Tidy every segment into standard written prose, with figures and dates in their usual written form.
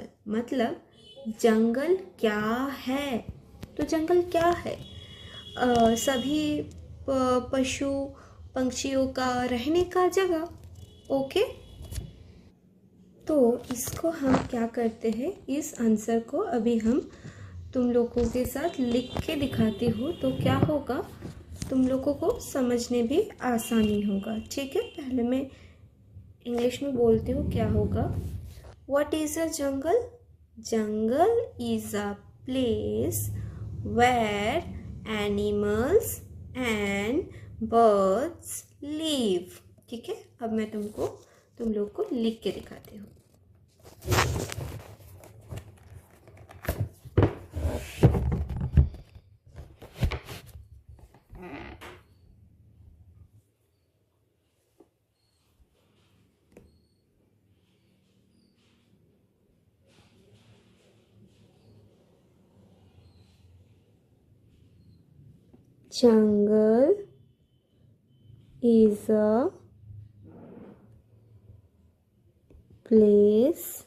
जंगल मतलब जंगल क्या है। तो जंगल क्या है? सभी पशु पंछियों का रहने का जगह। ओके, तो इसको हम क्या करते हैं, इस आंसर को अभी हम तुम लोगों के साथ लिख के दिखाती हूँ, तो क्या होगा, तुम लोगों को समझने भी आसानी होगा। ठीक है, पहले मैं इंग्लिश में बोलती हूँ क्या होगा। What is a jungle? Jungle is a place where animals and birds live. ठीक है, अब मैं तुम लोग को लिख के दिखाती हूँ। Jungle is a place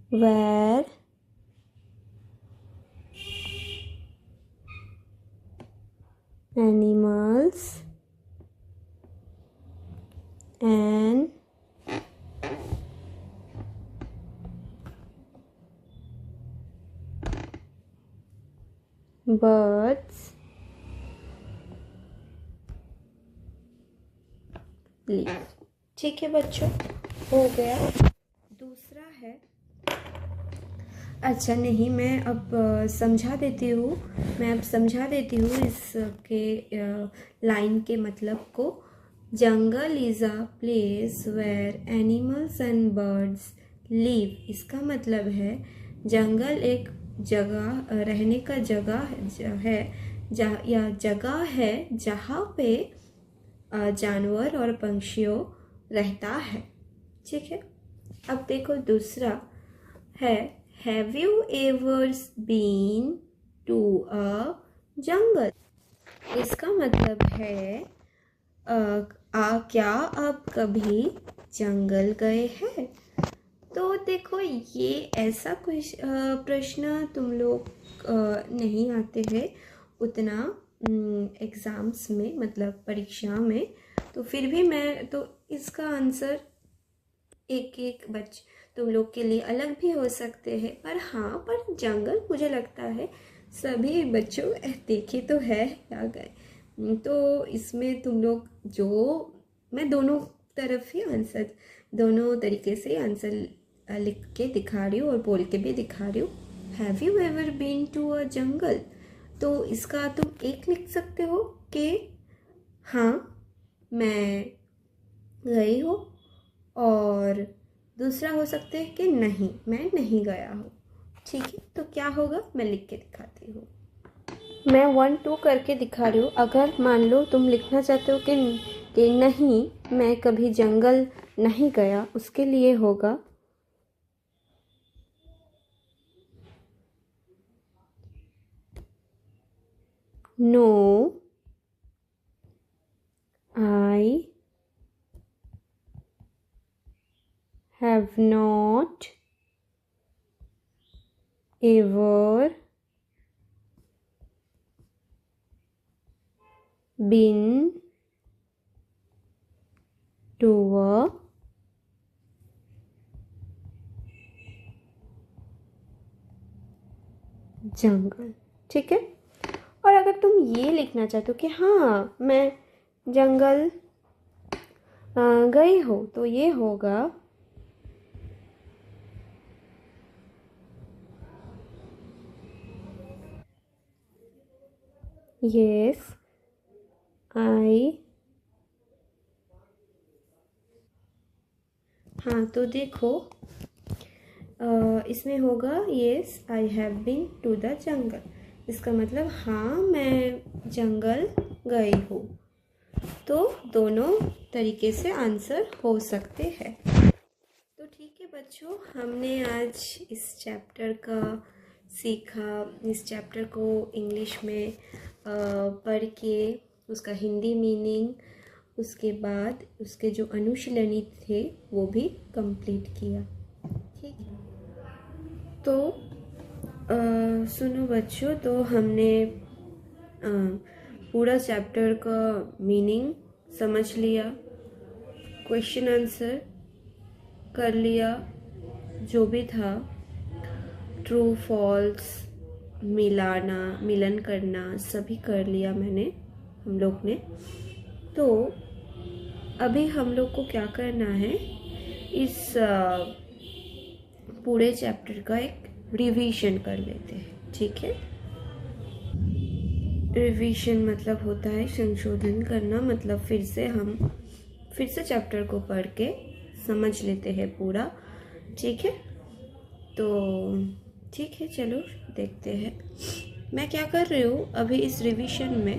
where animals and birds live। ठीक है बच्चों, हो गया। दूसरा है, अच्छा नहीं, मैं अब समझा देती हूँ, इसके लाइन के मतलब को। Jungle is a place where animals and birds live. इसका मतलब है जंगल एक जगह, रहने का जगह है, जगह है जहाँ पे जानवर और पंछियों रहता है। ठीक है, अब देखो दूसरा है, have you ever been to a jungle? इसका मतलब है क्या आप कभी जंगल गए हैं? तो देखो, ये ऐसा कुछ प्रश्न तुम लोग नहीं आते हैं उतना एग्ज़ाम्स में, मतलब परीक्षा में। तो फिर भी मैं तो इसका आंसर एक तुम लोग के लिए अलग भी हो सकते हैं, पर हाँ, पर जंगल मुझे लगता है सभी बच्चों देखे तो है या गए। तो इसमें तुम लोग मैं दोनों तरफ ही आंसर, दोनों तरीके से आंसर लिख के दिखा रही हूँ और बोल के भी दिखा रही हूँ। Have you ever been to a jungle? तो इसका तुम एक लिख सकते हो कि हाँ मैं गई हूँ, और दूसरा हो सकता है कि नहीं मैं नहीं गया हूँ। ठीक है, तो क्या होगा, मैं लिख के दिखाती हूँ। मैं 1 2 करके दिखा रही हूँ। अगर मान लो तुम लिखना चाहते हो कि नहीं मैं कभी जंगल नहीं गया, उसके लिए होगा no I have not ever been to a jungle. ठीक है, और अगर तुम ये लिखना चाहते हो कि हाँ मैं जंगल गई हो, तो ये होगा यस आई। हाँ, तो देखो इसमें होगा yes I have been to the jungle. इसका मतलब हाँ मैं जंगल गई हूँ। तो दोनों तरीके से आंसर हो सकते हैं। तो ठीक है बच्चों, हमने आज इस चैप्टर का सीखा, इस चैप्टर को इंग्लिश में पढ़ के उसका हिंदी मीनिंग उसके बाद उसके जो अनुशीलनी थे वो भी कंप्लीट किया। ठीक है, तो सुनो बच्चों, तो हमने पूरा चैप्टर का मीनिंग समझ लिया, क्वेश्चन आंसर कर लिया, जो भी था ट्रू फॉल्स मिलाना मिलन करना सभी कर लिया हम लोग ने। तो अभी हम लोग को क्या करना है, इस पूरे चैप्टर का एक रिवीजन कर लेते हैं। ठीक है, रिवीजन मतलब होता है संशोधन करना, मतलब फिर से चैप्टर को पढ़ के समझ लेते हैं पूरा। ठीक है, तो ठीक है, चलो देखते हैं मैं क्या कर रही हूँ। अभी इस रिवीजन में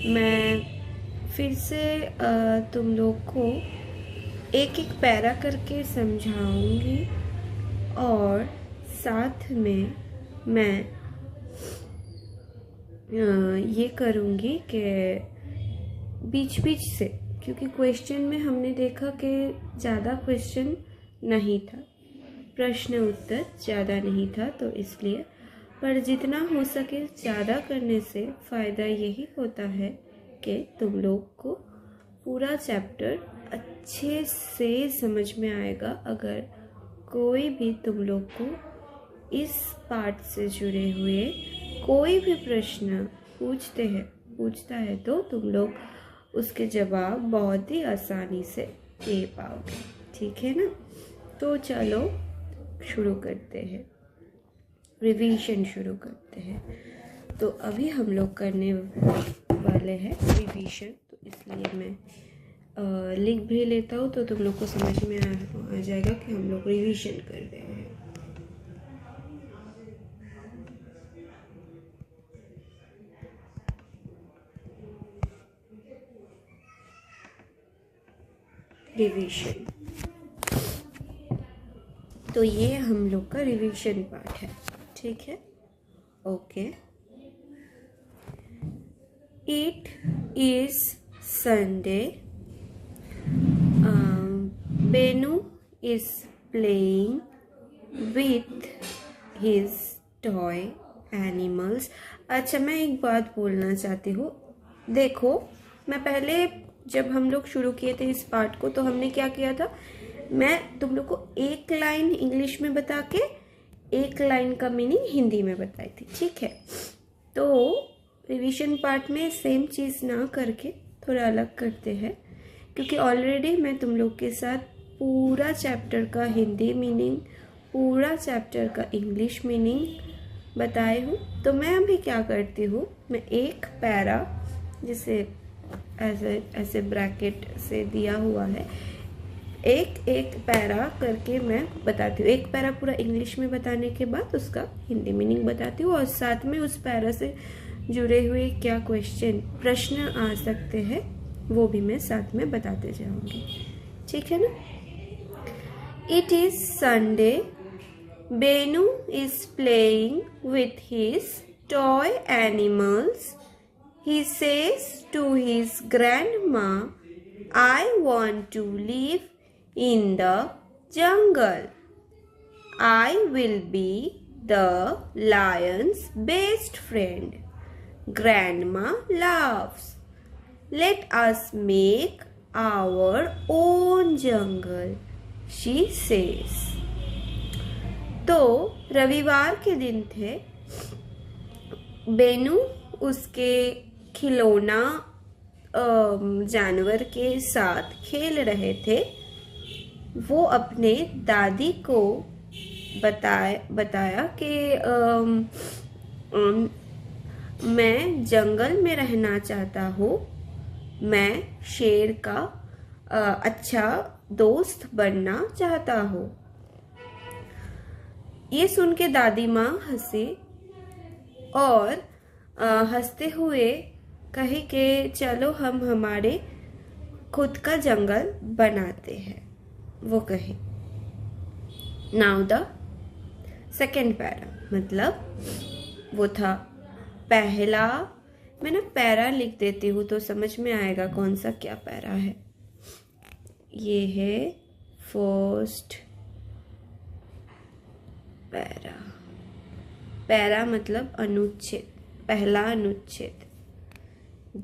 मैं फिर से तुम लोग को एक एक पैरा करके समझाऊंगी और साथ में मैं ये करूँगी कि बीच बीच से, क्योंकि क्वेश्चन में हमने देखा कि ज़्यादा क्वेश्चन नहीं था, प्रश्न उत्तर ज़्यादा नहीं था, तो इसलिए पर जितना हो सके ज़्यादा करने से फ़ायदा यही होता है कि तुम लोग को पूरा चैप्टर अच्छे से समझ में आएगा। अगर कोई भी तुम लोग को इस पार्ट से जुड़े हुए कोई भी प्रश्न पूछता है तो तुम लोग उसके जवाब बहुत ही आसानी से दे पाओगे। ठीक है ना, तो चलो शुरू करते हैं, रिवीजन शुरू करते हैं। तो अभी हम लोग करने वाले हैं रिवीजन, तो इसलिए मैं लिख भी लेता हूँ तो तुम लोग को समझ में आ जाएगा कि हम लोग रिवीजन कर रहे हैं। रिवीजन, तो ये हम लोग का रिवीजन पार्ट है। ठीक है, okay. It is Sunday, Benu is playing with his toy animals. अच्छा, मैं एक बात बोलना चाहती हूँ। देखो, मैं पहले जब हम लोग शुरू किए थे इस पार्ट को तो हमने क्या किया था, मैं तुम लोग को एक लाइन इंग्लिश में बता के एक लाइन का मीनिंग हिंदी में बताई थी। ठीक है, तो रिवीजन पार्ट में सेम चीज़ ना करके थोड़ा अलग करते हैं, क्योंकि ऑलरेडी मैं तुम लोग के साथ पूरा चैप्टर का हिंदी मीनिंग, पूरा चैप्टर का इंग्लिश मीनिंग बताए हूँ। तो मैं अभी क्या करती हूँ, मैं एक पैरा जिसे ऐसे ब्रैकेट से दिया हुआ है, एक एक पैरा करके मैं बताती हूँ। एक पैरा पूरा इंग्लिश में बताने के बाद उसका हिंदी मीनिंग बताती हूँ, और साथ में उस पैरा से जुड़े हुए क्या प्रश्न आ सकते हैं वो भी मैं साथ में बताते जाऊंगी। ठीक है ना। It is Sunday, Benu is playing with his toy animals. He says to his grandma, I want to live in the jungle. I will be the lion's best friend. Grandma laughs. Let us make our own jungle, she says. तो रविवार के दिन थे। Bennu उसके खिलौना जानवर के साथ खेल रहे थे। वो अपने दादी को बताया कि मैं जंगल में रहना चाहता हूँ, मैं शेर का अच्छा दोस्त बनना चाहता हूँ। ये सुन के दादी माँ हंसी और हंसते हुए कही कि चलो हम हमारे खुद का जंगल बनाते हैं। वो कहे। नाउ द सेकेंड पैरा, मतलब वो था पहला मैं ना पैरा लिख देती हूँ तो समझ में आएगा कौन सा क्या पैरा है। ये है फर्स्ट पैरा। पैरा मतलब अनुच्छेद, पहला अनुच्छेद।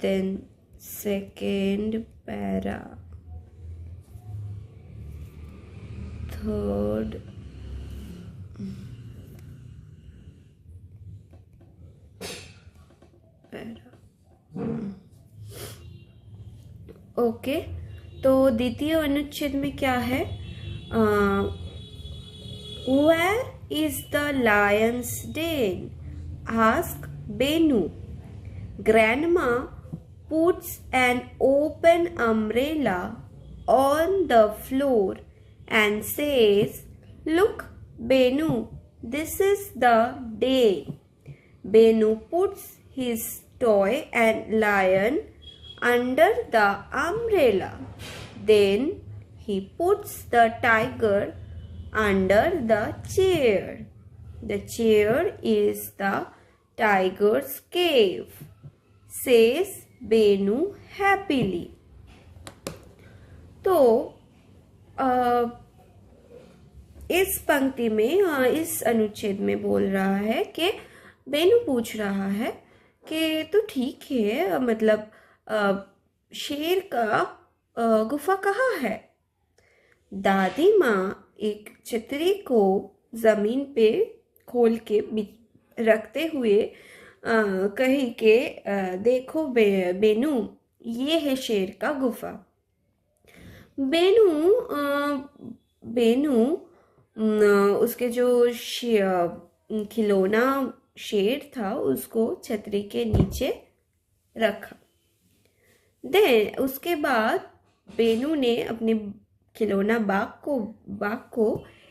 Then second para, third para. Okay, तो द्वितीय अनुच्छेद में क्या है? Where is the lion's den? Asked Benu. Grandma puts an open umbrella on the floor and says, "Look, Benu, this is the day." Benu puts his toy and lion under the umbrella. Then he puts the tiger under the chair. The chair is the tiger's cave, says Benu happily. तो इस पंक्ति में इस अनुच्छेद में बोल रहा है कि बेनू पूछ रहा है कि तो ठीक है, मतलब शेर का गुफा कहाँ है? दादी माँ एक छतरी को जमीन पे खोल के रखते हुए कही कि देखो बेनू, ये है शेर का गुफा। बेनू उसके जो खिलौना शेर था उसको छतरी के नीचे रखा। देन उसके बाद बेनू ने अपने खिलौना बाघ को